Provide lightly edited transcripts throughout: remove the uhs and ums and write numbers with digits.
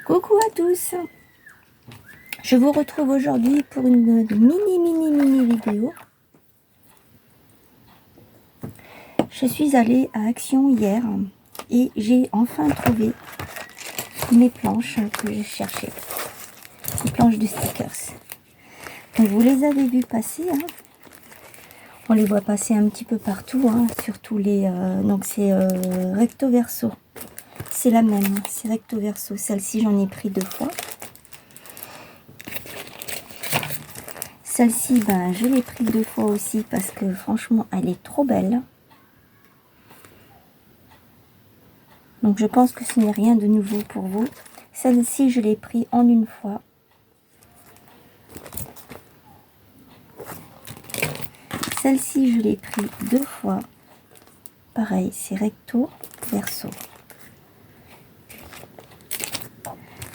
Coucou à tous, je vous retrouve aujourd'hui pour une mini vidéo. Je suis allée à Action hier et j'ai enfin trouvé mes planches que je cherchais, les planches de stickers. Donc vous les avez vues passer, hein. On les voit passer un petit peu partout, hein, sur tous les... donc c'est recto verso, c'est la même, hein, c'est recto verso. Celle-ci j'en ai pris 2 fois. Celle-ci, ben, je l'ai pris 2 fois aussi parce que franchement, elle est trop belle. Donc, je pense que ce n'est rien de nouveau pour vous. Celle-ci, je l'ai pris en 1 fois. Celle-ci, je l'ai pris 2 fois. Pareil, c'est recto, verso.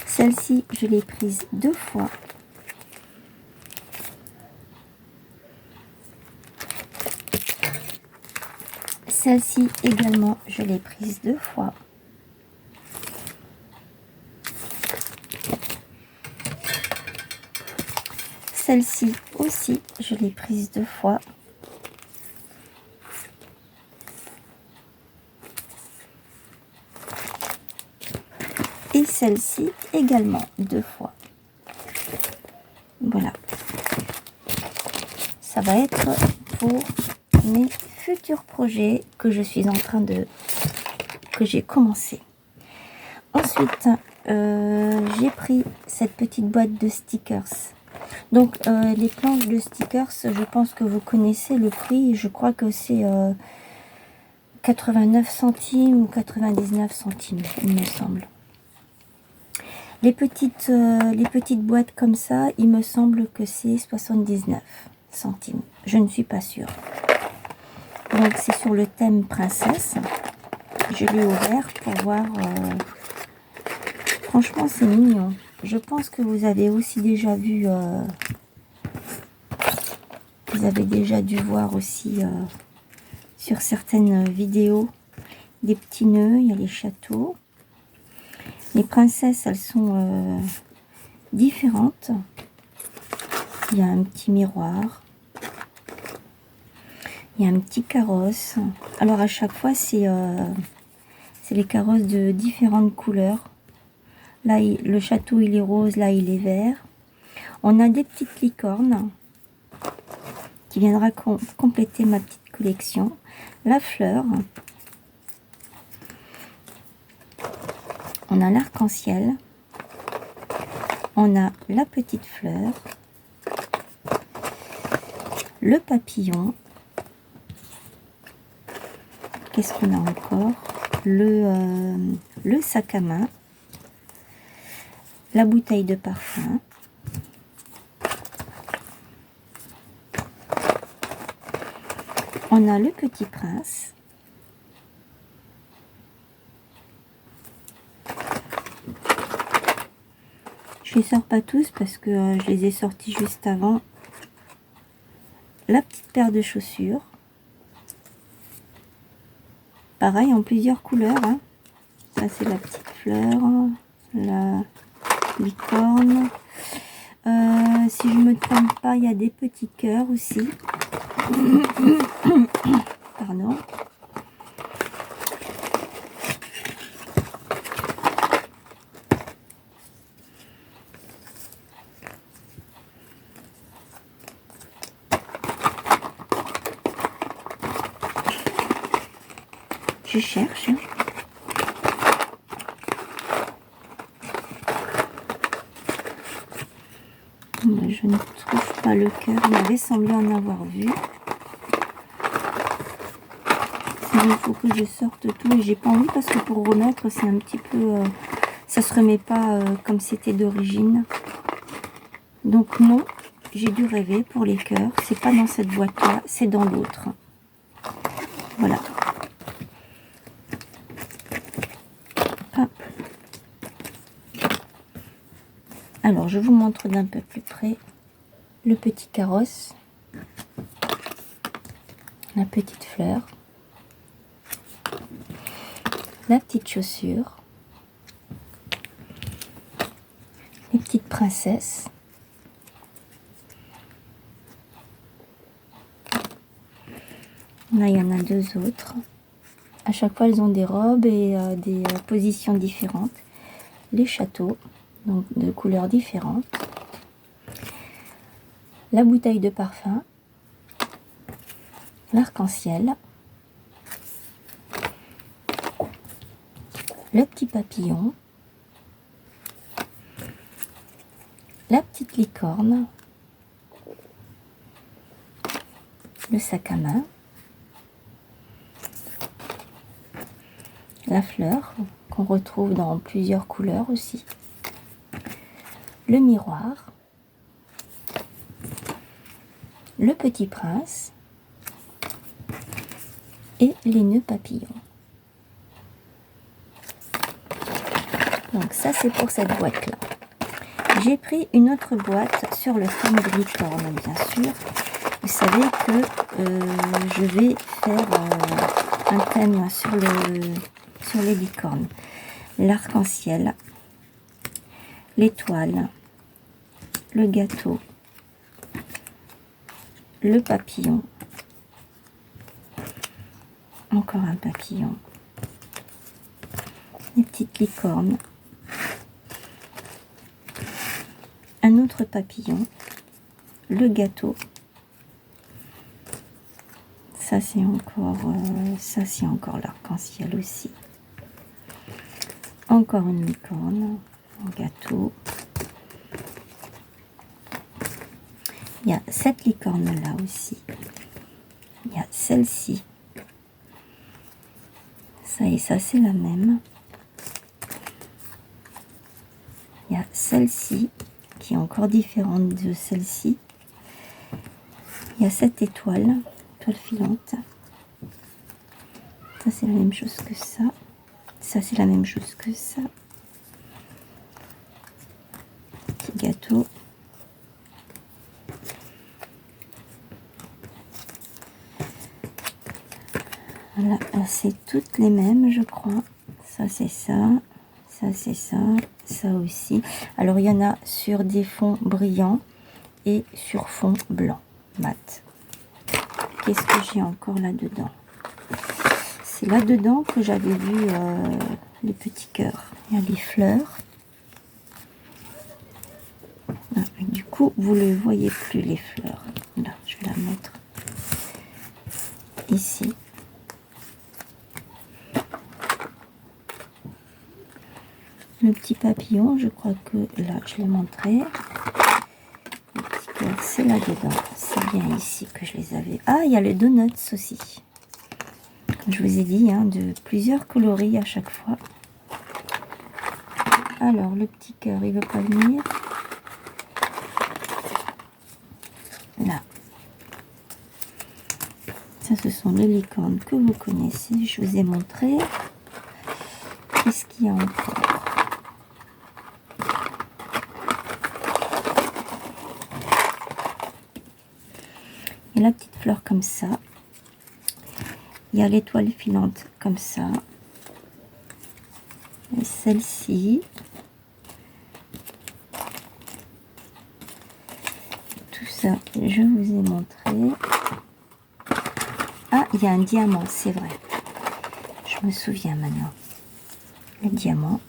Celle-ci, je l'ai prise 2 fois. Celle-ci également, je l'ai prise 2 fois. Celle-ci aussi, je l'ai prise 2 fois. Et celle-ci également 2 fois. Voilà. Ça va être pour mes futurs projets que je suis en train de... que j'ai commencé. Ensuite, j'ai pris cette petite boîte de stickers. Donc, les planches de stickers, je pense que vous connaissez le prix. Je crois que c'est 89 centimes ou 99 centimes, il me semble. Les petites boîtes comme ça, il me semble que c'est 79 centimes. Je ne suis pas sûre. Donc, c'est sur le thème princesse. Je l'ai ouvert pour voir... franchement, c'est mignon. Je pense que vous avez aussi déjà vu... vous avez déjà dû voir aussi sur certaines vidéos des petits nœuds. Il y a les châteaux. Les princesses, elles sont différentes. Il y a un petit miroir. Il y a un petit carrosse. Alors à chaque fois, c'est les carrosses de différentes couleurs. Là, le château, il est rose. Là, il est vert. On a des petites licornes qui viendra compléter ma petite collection. La fleur. On a l'arc-en-ciel. On a la petite fleur. Le papillon. Qu'est-ce qu'on a encore? Le sac à main. La bouteille de parfum. On a le petit prince. Je les sors pas tous parce que je les ai sortis juste avant. La petite paire de chaussures. Pareil, en plusieurs couleurs, hein. Ça, c'est la petite fleur, la licorne. Si je me trompe pas, il y a des petits cœurs aussi. Pardon. Je cherche. Je ne trouve pas le cœur. Il m'avait semblé en avoir vu. Il faut que je sorte tout et j'ai pas envie parce que pour remettre, c'est un petit peu... ça se remet pas comme c'était d'origine. Donc non, j'ai dû rêver pour les cœurs. C'est pas dans cette boîte-là, c'est dans l'autre. Voilà. Hop. Alors, je vous montre d'un peu plus près le petit carrosse, la petite fleur, la petite chaussure, petite princesse. Là, il y en a deux autres. À chaque fois, elles ont des robes et des positions différentes. Les châteaux, donc de couleurs différentes. La bouteille de parfum. L'arc-en-ciel. Le petit papillon. La petite licorne. Le sac à main. La fleur, qu'on retrouve dans plusieurs couleurs aussi. Le miroir. Le petit prince. Et les nœuds papillons. Donc ça, c'est pour cette boîte-là. J'ai pris une autre boîte sur le thème de licorne, bien sûr. Vous savez que je vais faire un thème sur les licornes. L'arc-en-ciel, l'étoile, le gâteau, le papillon, encore un papillon, les petites licornes, un autre papillon, le gâteau. Ça c'est encore l'arc-en-ciel aussi. Encore une licorne, un gâteau. Il y a cette licorne là aussi. Il y a celle-ci. Ça et ça c'est la même. Il y a celle-ci qui est encore différente de celle-ci. Il y a cette étoile filante. Ça c'est la même chose que ça. Ça c'est la même chose que ça. Petit gâteau. Voilà, c'est toutes les mêmes je crois. Ça c'est ça. Ça c'est ça. Ça aussi. Alors il y en a sur des fonds brillants et sur fond blanc mat. Qu'est-ce que j'ai encore là-dedans? C'est là-dedans que j'avais vu les petits cœurs. Il y a les fleurs. Ah, du coup, vous ne voyez plus les fleurs. Là, je vais la mettre ici. Le petit papillon, je crois que là, je l'ai montré. Les petits cœurs, c'est là-dedans. C'est bien ici que je les avais. Ah, il y a les donuts aussi. Comme je vous ai dit, hein, de plusieurs coloris à chaque fois. Alors, le petit cœur, il veut pas venir. Là. Ça, ce sont les licornes que vous connaissez. Je vous ai montré. Qu'est-ce qu'il y a encore? Il y a la petite fleur comme ça. Il y a l'étoile filante comme ça. Et celle-ci. Tout ça, je vous ai montré. Ah, il y a un diamant, c'est vrai. Je me souviens maintenant. Le diamant.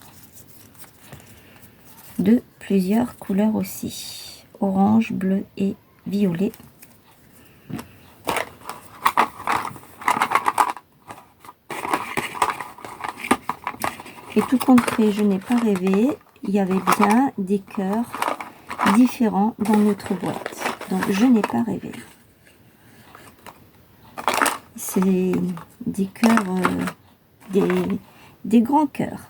De plusieurs couleurs aussi. Orange, bleu et violet. Et tout compte fait, je n'ai pas rêvé. Il y avait bien des cœurs différents dans notre boîte. Donc, je n'ai pas rêvé. C'est des cœurs, des grands cœurs.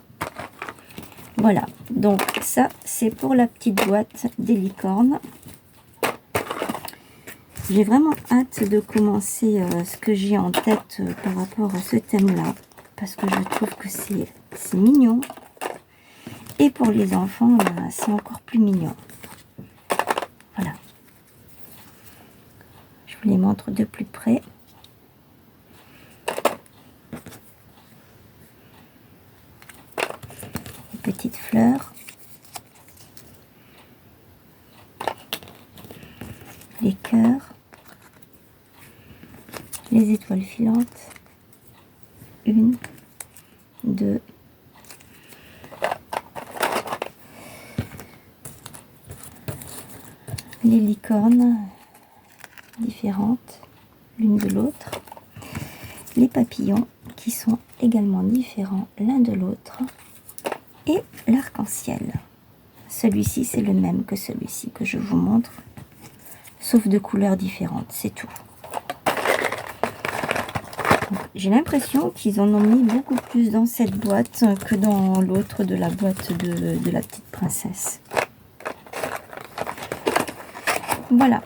Voilà. Donc, ça, c'est pour la petite boîte des licornes. J'ai vraiment hâte de commencer ce que j'ai en tête par rapport à ce thème-là. Parce que je trouve que c'est mignon. Et pour les enfants, c'est encore plus mignon. Voilà. Je vous les montre de plus près. Les petites fleurs. les cœurs, les étoiles filantes, 1, 2, les licornes différentes l'une de l'autre, les papillons qui sont également différents l'un de l'autre, et l'arc-en-ciel. Celui-ci c'est le même que celui-ci que je vous montre, sauf de couleurs différentes, c'est tout. J'ai l'impression qu'ils en ont mis beaucoup plus dans cette boîte que dans l'autre de la boîte de la petite princesse. Voilà.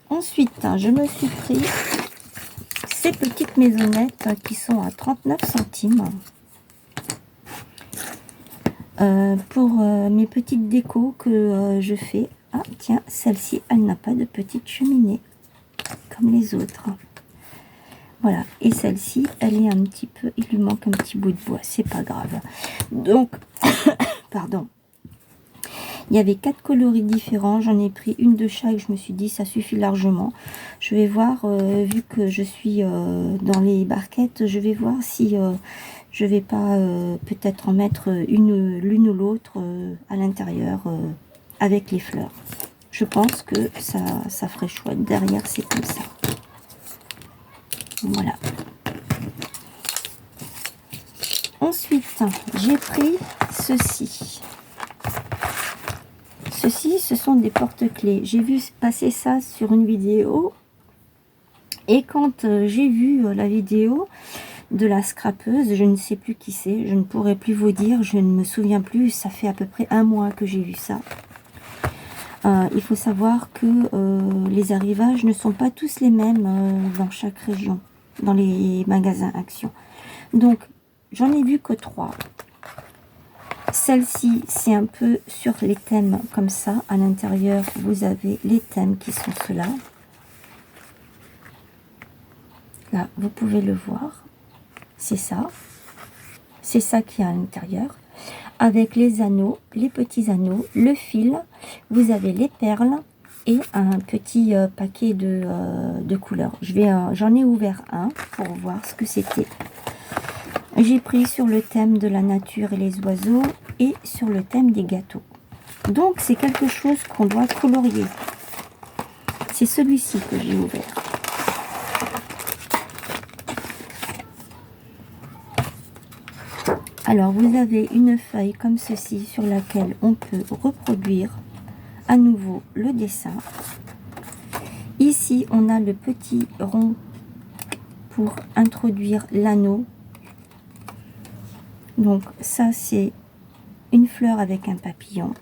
Ensuite, je me suis pris ces petites maisonnettes qui sont à 39 centimes pour mes petites décos que je fais. Ah tiens, celle-ci, elle n'a pas de petite cheminée comme les autres. Voilà, et celle-ci, elle est un petit peu, il lui manque un petit bout de bois, c'est pas grave. Donc, pardon. Il y avait 4 coloris différents, j'en ai pris une de chaque, je me suis dit ça suffit largement. Je vais voir, vu que je suis dans les barquettes, je vais voir si je vais pas peut-être en mettre l'une ou l'autre à l'intérieur avec les fleurs. Je pense que ça ferait chouette. Derrière, c'est comme ça. Voilà. Ensuite, j'ai pris ceci. Ceci, ce sont des porte-clés. J'ai vu passer ça sur une vidéo. Et quand j'ai vu la vidéo de la scrapeuse, je ne sais plus qui c'est, je ne pourrais plus vous dire, je ne me souviens plus. Ça fait à peu près un mois que j'ai vu ça. Il faut savoir que les arrivages ne sont pas tous les mêmes dans chaque région, dans les magasins Action. Donc, j'en ai vu que 3. Celle-ci, c'est un peu sur les thèmes comme ça. À l'intérieur, vous avez les thèmes qui sont ceux-là. Là, vous pouvez le voir. C'est ça. C'est ça qui est à l'intérieur. Avec les anneaux, les petits anneaux, le fil. Vous avez les perles et un petit paquet de couleurs. J'en ai ouvert un pour voir ce que c'était. J'ai pris sur le thème de la nature et les oiseaux et sur le thème des gâteaux. Donc, c'est quelque chose qu'on doit colorier. C'est celui-ci que j'ai ouvert. Alors, vous avez une feuille comme ceci sur laquelle on peut reproduire à nouveau le dessin. Ici, on a le petit rond pour introduire l'anneau. Donc, ça, c'est une fleur avec un papillon.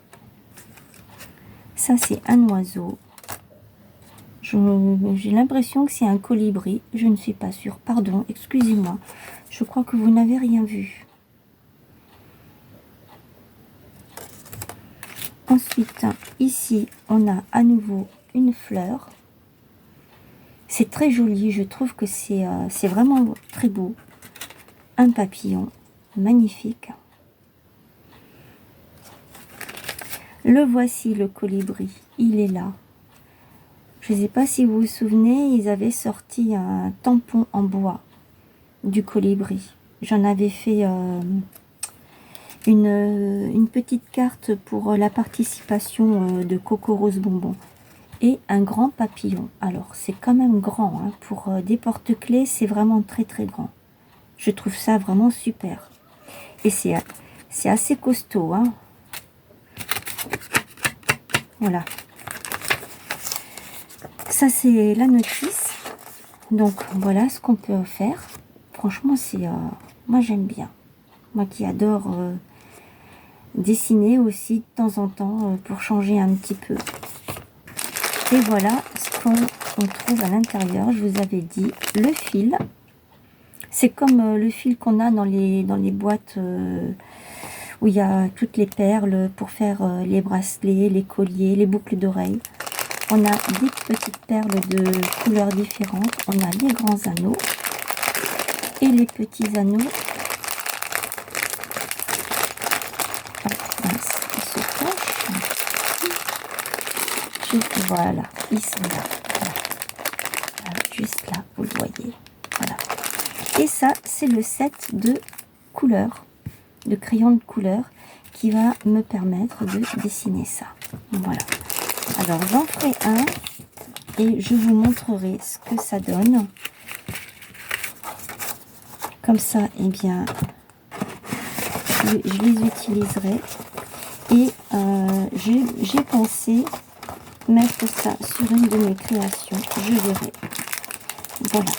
Ça, c'est un oiseau. J'ai l'impression que c'est un colibri. Je ne suis pas sûre. Pardon, excusez-moi. Je crois que vous n'avez rien vu. Ensuite, ici, on a à nouveau une fleur. C'est très joli. Je trouve que c'est vraiment très beau. Un papillon. Magnifique. Le voici, le colibri. Il est là. Je ne sais pas si vous vous souvenez, ils avaient sorti un tampon en bois du colibri. J'en avais fait une petite carte pour la participation de Coco Rose Bonbon. Et un grand papillon. Alors, c'est quand même grand. Hein. Pour des porte-clés, c'est vraiment très très grand. Je trouve ça vraiment super. Et c'est assez costaud. Hein. Voilà. Ça, c'est la notice. Donc, voilà ce qu'on peut faire. Franchement, moi, j'aime bien. Moi qui adore dessiner aussi de temps en temps pour changer un petit peu. Et voilà ce qu'on trouve à l'intérieur. Je vous avais dit le fil. C'est comme le fil qu'on a dans les boîtes où il y a toutes les perles pour faire les bracelets, les colliers, les boucles d'oreilles. On a des petites perles de couleurs différentes. On a les grands anneaux et les petits anneaux. Ah, mince, ils se cachent. Voilà, ils sont là. Voilà. Voilà, juste là, vous le voyez. Voilà. Et ça, c'est le set de couleurs, de crayons de couleur, qui va me permettre de dessiner ça. Voilà. Alors, j'en ferai un et je vous montrerai ce que ça donne. Comme ça, eh bien, je les utiliserai. Et j'ai pensé mettre ça sur une de mes créations. Je verrai. Voilà.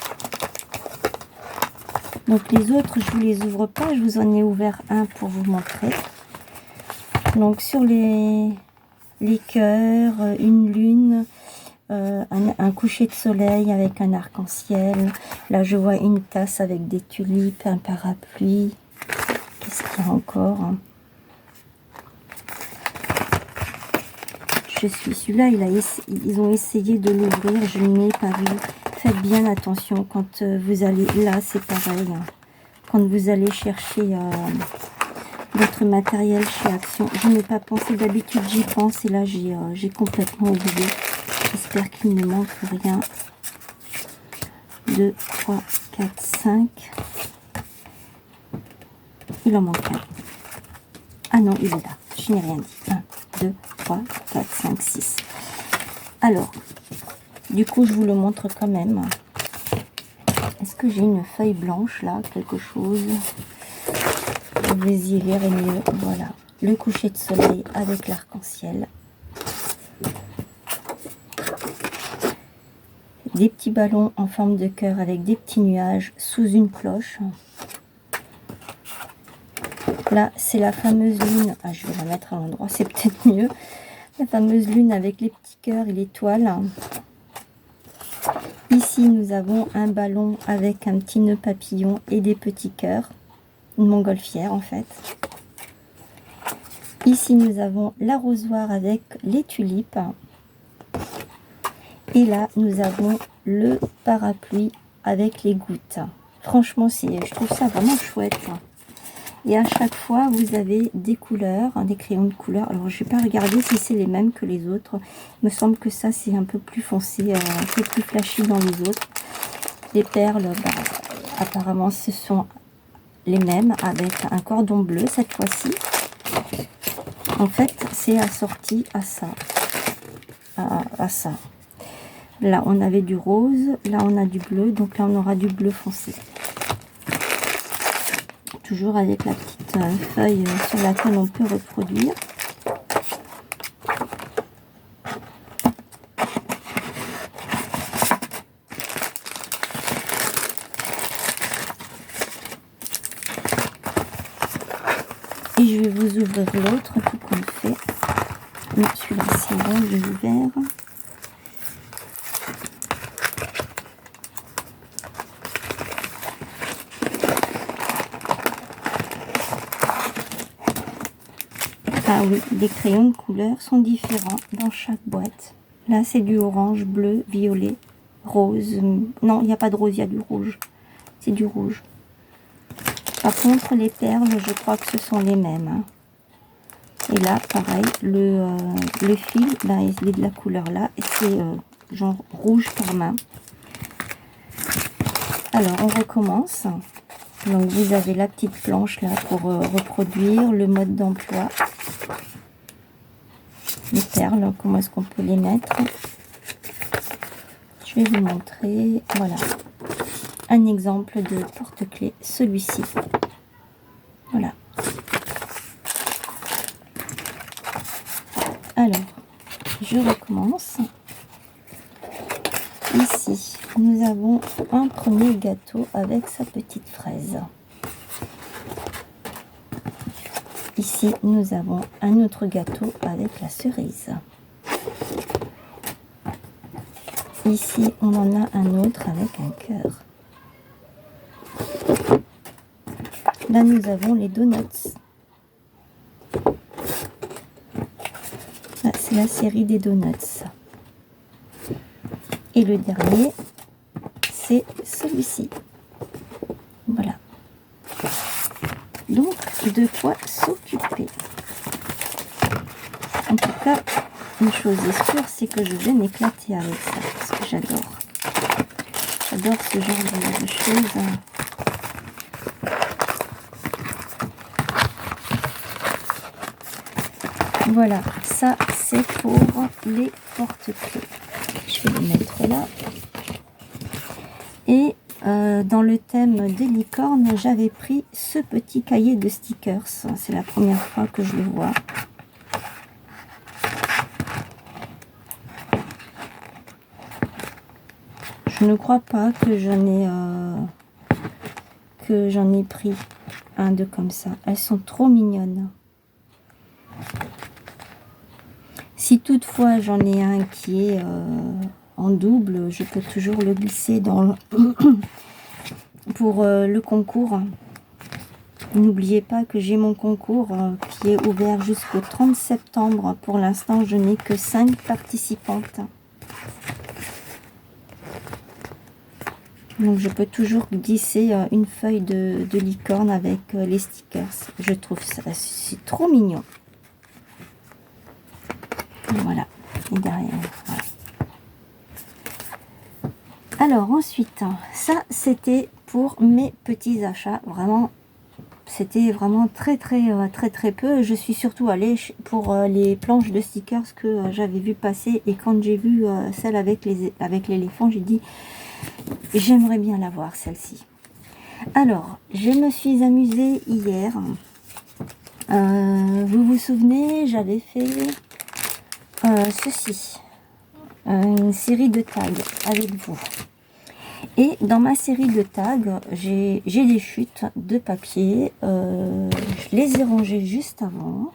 Donc les autres, je vous les ouvre pas. Je vous en ai ouvert un pour vous montrer. Donc sur les cœurs, une lune, un coucher de soleil avec un arc-en-ciel. Là, je vois une tasse avec des tulipes, un parapluie. Qu'est-ce qu'il y a encore, hein? Celui-là, ils ont essayé de l'ouvrir, je ne l'ai pas vu. Faites bien attention quand vous allez, là c'est pareil, hein. Quand vous allez chercher votre matériel chez Action. Je n'ai pas pensé, d'habitude j'y pense et là j'ai complètement oublié. J'espère qu'il ne manque rien. 2, 3, 4, 5. Il en manque un. Ah non, il est là. Je n'ai rien dit. 1, 2, 3, 4, 5, 6. Alors, du coup, je vous le montre quand même. Est-ce que j'ai une feuille blanche là? Quelque chose? Vous y verrez mieux. Voilà. Le coucher de soleil avec l'arc-en-ciel. Des petits ballons en forme de cœur avec des petits nuages sous une cloche. Là, c'est la fameuse lune. Ah, je vais la mettre à l'endroit, c'est peut-être mieux. La fameuse lune avec les petits cœurs et l'étoile. Ici, nous avons un ballon avec un petit nœud papillon et des petits cœurs. Une montgolfière, en fait. Ici, nous avons l'arrosoir avec les tulipes. Et là, nous avons le parapluie avec les gouttes. Franchement, je trouve ça vraiment chouette. Et à chaque fois, vous avez des couleurs, des crayons de couleur. Alors, je ne vais pas regarder si c'est les mêmes que les autres. Il me semble que ça, c'est un peu plus foncé, un peu plus flashy dans les autres. Les perles, bah, apparemment, ce sont les mêmes avec un cordon bleu cette fois-ci. En fait, c'est assorti à ça. À ça. Là, on avait du rose. Là, on a du bleu. Donc là, on aura du bleu foncé. Toujours avec la petite feuille sur laquelle on peut reproduire. Et je vais vous ouvrir l'autre tout comme fait. Celui-là c'est bon, je l'ai ouvert. Ah oui, les crayons de couleur sont différents dans chaque boîte. Là, c'est du orange, bleu, violet, rose. Non, il n'y a pas de rose, il y a du rouge. C'est du rouge. Par contre, les perles, je crois que ce sont les mêmes. Hein. Et là, pareil, le fil, ben, il est de la couleur là. Et c'est genre rouge carmin. Alors, on recommence. Donc, vous avez la petite planche là pour reproduire le mode d'emploi. Les perles, comment est-ce qu'on peut les mettre? Je vais vous montrer. Voilà. Un exemple de porte-clés, celui-ci. Voilà. Alors, je recommence. Ici, nous avons un premier gâteau avec sa petite fraise. Ici, nous avons un autre gâteau avec la cerise. Ici, on en a un autre avec un cœur. Là, nous avons les donuts. Là, c'est la série des donuts. Et le dernier, c'est celui-ci. Voilà. Donc, de quoi s'occuper. En tout cas, une chose est sûre, c'est que je vais m'éclater avec ça, parce que j'adore. J'adore ce genre de choses. Voilà, ça c'est pour les porte-clés. Je vais les mettre là. Et dans le thème des licornes, j'avais pris ce petit cahier de stickers. C'est la première fois que je le vois. Je ne crois pas que j'en ai pris un de comme ça. Elles sont trop mignonnes. Si toutefois j'en ai un qui est en double, je peux toujours le glisser dans le pour le concours. N'oubliez pas que j'ai mon concours qui est ouvert jusqu'au 30 septembre. Pour l'instant, je n'ai que 5 participantes. Donc je peux toujours glisser une feuille de licorne avec les stickers. Je trouve ça c'est trop mignon. Voilà. Et derrière, voilà. Alors ensuite, ça c'était pour mes petits achats. Vraiment, c'était vraiment très peu. Je suis surtout allée pour les planches de stickers que j'avais vu passer. Et quand j'ai vu celle avec l'éléphant, j'ai dit j'aimerais bien la voir celle-ci. Alors, je me suis amusée hier. Vous vous souvenez, j'avais fait ceci. Une série de tags avec vous. Et dans ma série de tags, j'ai des chutes de papier. Je les ai rangées juste avant.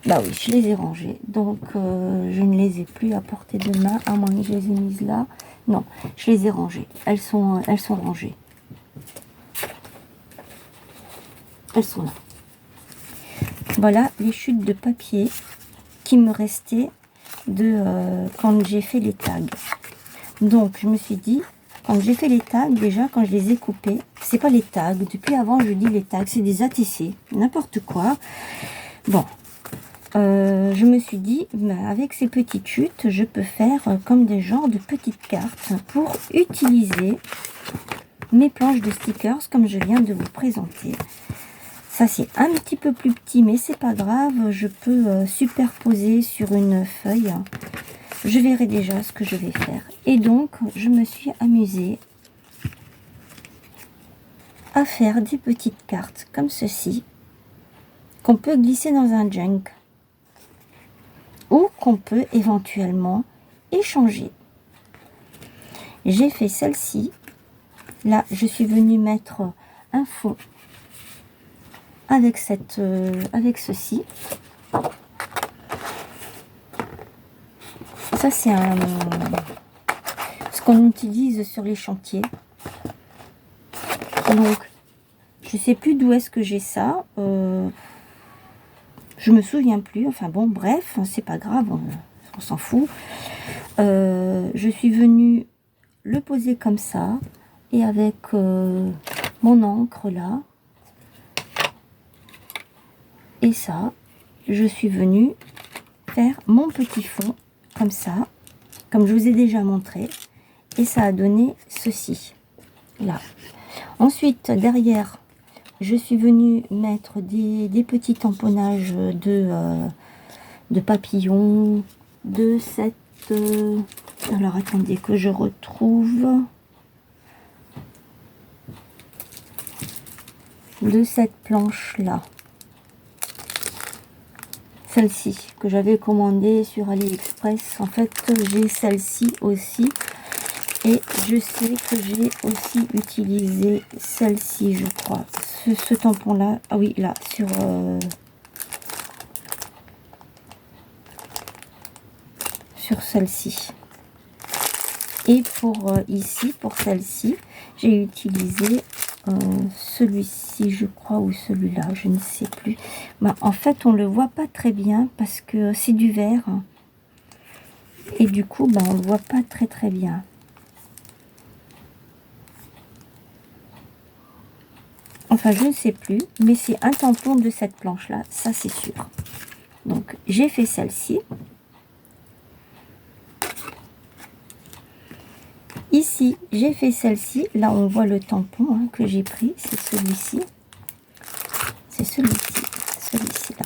Bah oui, je les ai rangées. Donc, je ne les ai plus à portée de main, à moins que je les ai mises là. Non, je les ai rangées. Elles sont rangées. Elles sont là. Voilà les chutes de papier qui me restaient de quand j'ai fait les tags. Donc, je me suis dit, quand j'ai fait les tags, déjà, quand je les ai coupés, c'est pas les tags. Depuis avant, je dis les tags, c'est des ATC, n'importe quoi. Bon. Je me suis dit, avec ces petites chutes, je peux faire comme des genres de petites cartes pour utiliser mes planches de stickers comme je viens de vous présenter. Ça c'est un petit peu plus petit, mais c'est pas grave, je peux superposer sur une feuille. Je verrai déjà ce que je vais faire. Et donc, je me suis amusée à faire des petites cartes comme ceci, qu'on peut glisser dans un junk. Ou qu'on peut éventuellement échanger. J'ai fait celle-ci. Là, je suis venue mettre un fond avec avec ceci. Ça, c'est ce qu'on utilise sur les chantiers. Donc, je sais plus d'où est-ce que j'ai ça. Je me souviens plus. Enfin bon, bref, c'est pas grave, on s'en fout. Je suis venue le poser comme ça et avec mon encre là et ça, je suis venue faire mon petit fond comme ça, comme je vous ai déjà montré, et ça a donné ceci là. Ensuite, derrière, je suis venue mettre des petits tamponnages de papillons, de cette... alors, attendez que je retrouve... de cette planche-là. Celle-ci, que j'avais commandée sur AliExpress. En fait, j'ai celle-ci aussi. Et je sais que j'ai aussi utilisé celle-ci, je crois. Ce tampon-là. Ah oui, là, sur celle-ci. Et pour ici, pour celle-ci, j'ai utilisé celui-ci, je crois, ou celui-là, je ne sais plus. Bah, en fait, on le voit pas très bien parce que c'est du verre. Et du coup, bah, on le voit pas très bien. Enfin, je ne sais plus, mais c'est un tampon de cette planche-là, ça c'est sûr. Donc, j'ai fait celle-ci. Ici, j'ai fait celle-ci. Là, on voit le tampon hein, que j'ai pris, c'est celui-ci. C'est celui-ci, celui-ci là.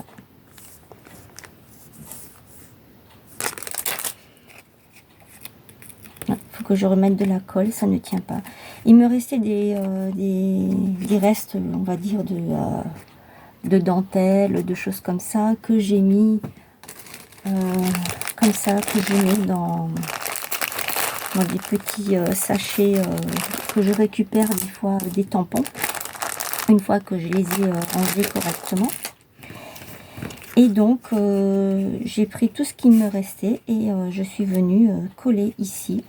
Il faut que je remette de la colle, ça ne tient pas. Il me restait des restes, on va dire, de dentelle, de choses comme ça, que j'ai mis comme ça, que je mets dans des petits sachets que je récupère des fois des tampons, une fois que je les ai rangés correctement. Et donc, j'ai pris tout ce qui me restait et je suis venue coller ici.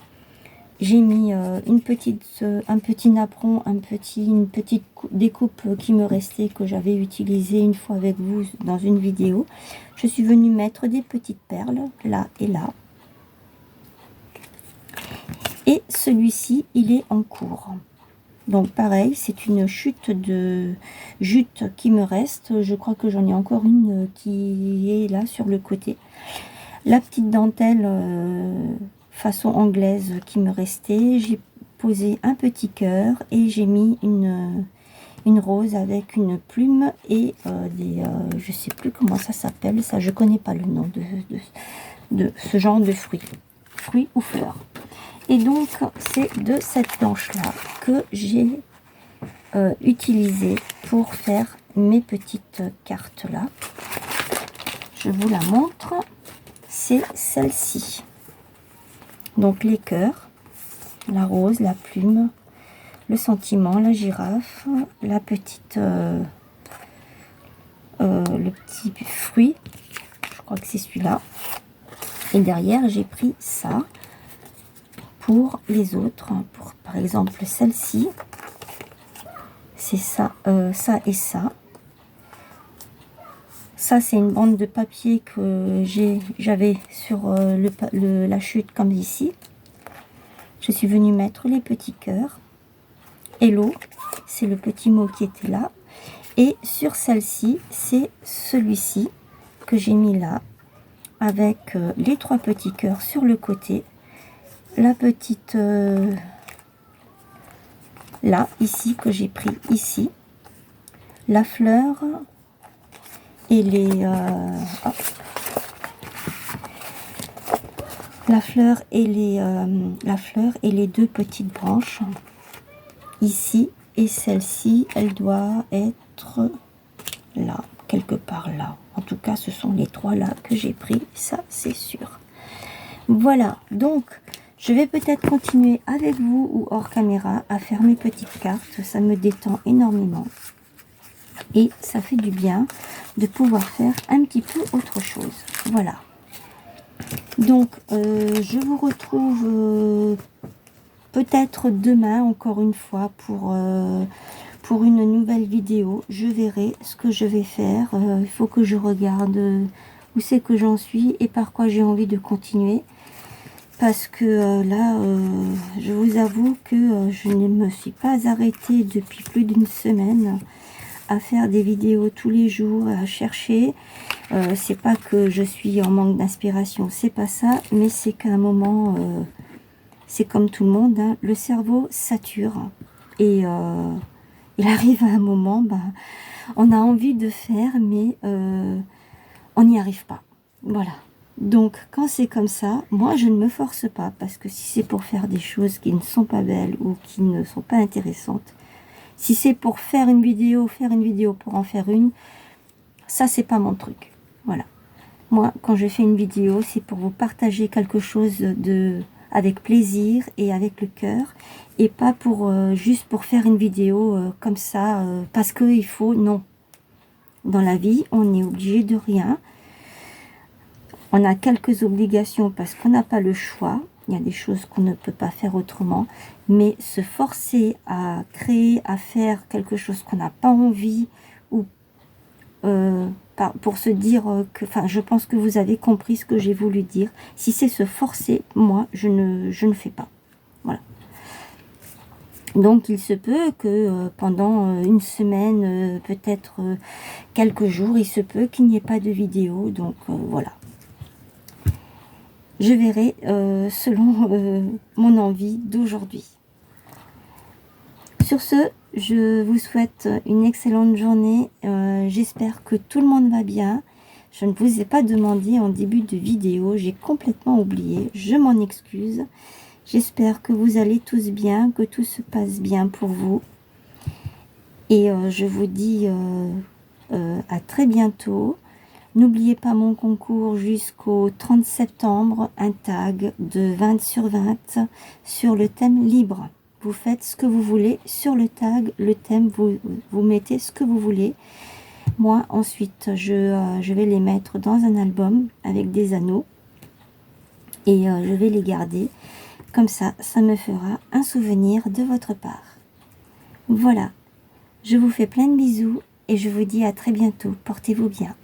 J'ai mis un petit napperon, une petite découpe qui me restait, que j'avais utilisée une fois avec vous dans une vidéo. Je suis venue mettre des petites perles, là et là. Et celui-ci, il est en cours. Donc pareil, c'est une chute de jute qui me reste. Je crois que j'en ai encore une qui est là sur le côté. La petite dentelle façon anglaise qui me restait, j'ai posé un petit cœur et j'ai mis une rose avec une plume et je sais plus comment ça s'appelle, ça je connais pas le nom de ce genre de fruits ou fleurs. Et donc c'est de cette planche là que j'ai utilisé pour faire mes petites cartes là. Je vous la montre, c'est celle-ci. Donc les cœurs, la rose, la plume, le sentiment, la girafe, la petite, le petit fruit, je crois que c'est celui-là. Et derrière j'ai pris ça pour les autres, pour par exemple celle-ci, c'est ça, ça et ça. Ça c'est une bande de papier que j'avais sur la chute comme ici. Je suis venue mettre les petits cœurs. Hello, c'est le petit mot qui était là. Et sur celle-ci, c'est celui-ci que j'ai mis là, avec les 3 petits cœurs sur le côté. La petite, là, ici, que j'ai pris ici. La fleur et les... la fleur et les 2 petites branches. Ici, et celle-ci, elle doit être là, quelque part là. En tout cas, ce sont les 3 là que j'ai pris, ça c'est sûr. Voilà, donc je vais peut-être continuer avec vous ou hors caméra à faire mes petites cartes. Ça me détend énormément. Et ça fait du bien de pouvoir faire un petit peu autre chose. Voilà. Donc, je vous retrouve... peut-être demain, encore une fois, pour une nouvelle vidéo. Je verrai ce que je vais faire. Il faut que je regarde où c'est que j'en suis et par quoi j'ai envie de continuer. Parce que là, je vous avoue que je ne me suis pas arrêtée depuis plus d'une semaine à faire des vidéos tous les jours, à chercher. C'est pas que je suis en manque d'inspiration, c'est pas ça, mais c'est qu'à un moment... c'est comme tout le monde, hein, le cerveau sature et il arrive à un moment, on a envie de faire, mais on n'y arrive pas. Voilà. Donc, quand c'est comme ça, moi, je ne me force pas, parce que si c'est pour faire des choses qui ne sont pas belles ou qui ne sont pas intéressantes, si c'est pour faire une vidéo pour en faire une, ça, c'est pas mon truc. Voilà. Moi, quand je fais une vidéo, c'est pour vous partager quelque chose avec plaisir et avec le cœur, et pas pour juste pour faire une vidéo comme ça, parce qu'il faut, non. Dans la vie, on est obligé de rien. On a quelques obligations parce qu'on n'a pas le choix. Il y a des choses qu'on ne peut pas faire autrement. Mais se forcer à créer, à faire quelque chose qu'on n'a pas envie, ou pour se dire que... Enfin, je pense que vous avez compris ce que j'ai voulu dire. Si c'est se forcer, moi, je ne fais pas. Voilà. Donc il se peut que pendant une semaine, peut-être quelques jours, il se peut qu'il n'y ait pas de vidéo. Donc voilà. Je verrai selon mon envie d'aujourd'hui. Sur ce, je vous souhaite une excellente journée. J'espère que tout le monde va bien. Je ne vous ai pas demandé en début de vidéo, j'ai complètement oublié. Je m'en excuse. J'espère que vous allez tous bien, que tout se passe bien pour vous. Et je vous dis à très bientôt. N'oubliez pas mon concours jusqu'au 30 septembre, un tag de 20 sur 20 sur le thème libre. Vous faites ce que vous voulez sur le tag, le thème, vous mettez ce que vous voulez. Moi, ensuite, je vais les mettre dans un album avec des anneaux et je vais les garder. Comme ça, ça me fera un souvenir de votre part. Voilà, je vous fais plein de bisous et je vous dis à très bientôt. Portez-vous bien.